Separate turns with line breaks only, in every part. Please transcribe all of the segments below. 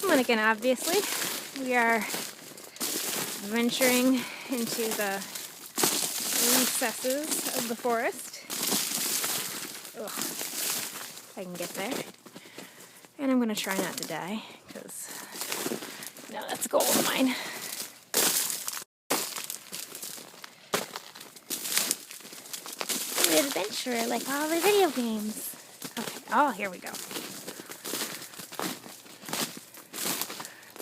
Lincoln, obviously. We are venturing into the recesses of the forest. Ugh, if I can get there. And I'm going to try not to die, because, no, that's a goal of mine. An adventure like all the video games. Okay, oh, here we go.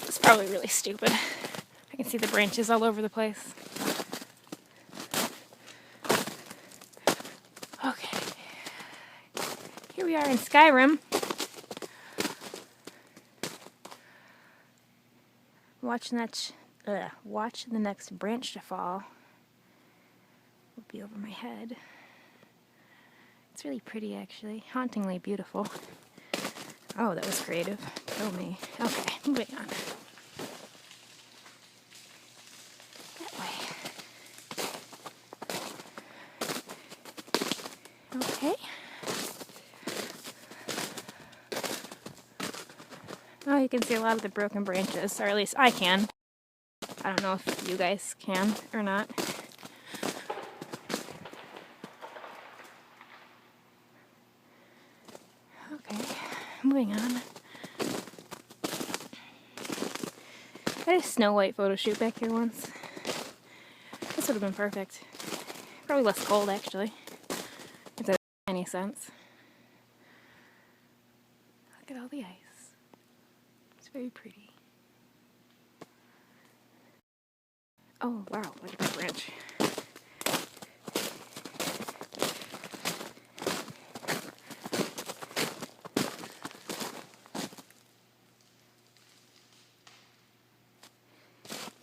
It's probably really stupid. I can see the branches all over the place. Okay. Here we are in Skyrim. Watch the next branch to fall. Will be over my head. It's really pretty, actually. Hauntingly beautiful. Oh, that was creative. Kill me. Okay, moving on. That way. Okay. Oh, you can see a lot of the broken branches, or at least I can. I don't know if you guys can or not. Okay, moving on. I had a Snow White photo shoot back here once. This would have been perfect. Probably less cold, actually. If that makes any sense. Look at all the ice. It's very pretty. Oh, wow, look at that branch.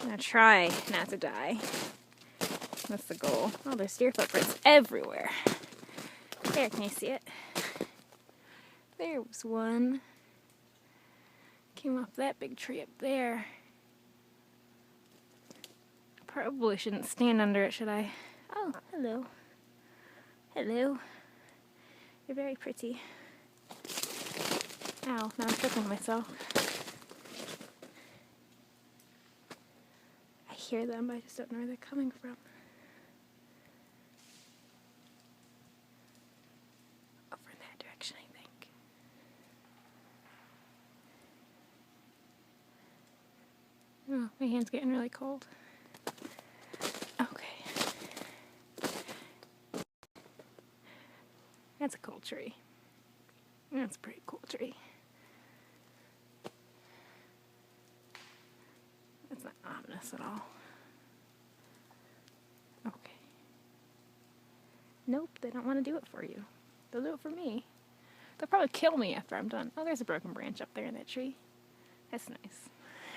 I'm gonna try not to die. That's the goal. Oh, there's deer footprints everywhere. There, can you see it? There was one. Came off that big tree up there. Probably shouldn't stand under it, should I? Oh, hello. Hello. You're very pretty. Ow, now I'm tripping myself. I hear them, but I just don't know where they're coming from. Over in that direction, I think. Oh, my hand's getting really cold. Okay. That's a cool tree. That's a pretty cool tree. That's not ominous at all. Okay. Nope, they don't want to do it for you. They'll do it for me. They'll probably kill me after I'm done. Oh, there's a broken branch up there in that tree. That's nice.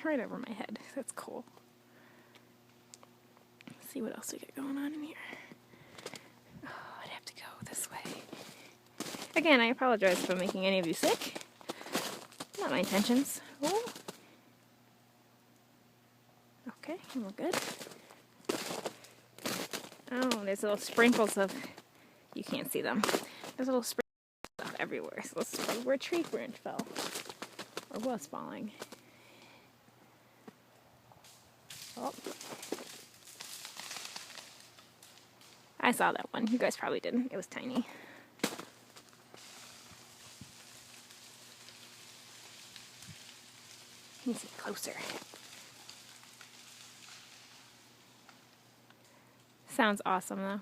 Right over my head. That's cool. Let's see what else we got going on in here. Oh, I'd have to go this way. Again, I apologize if I'm making any of you sick. Not my intentions. Oh. Okay, we're good. Oh, there's little sprinkles of... You can't see them. There's little sprinkles of stuff everywhere. So this is probably where a tree branch fell. Or was falling. Oh. I saw that one. You guys probably didn't. It was tiny. Let me see closer. Sounds awesome, though.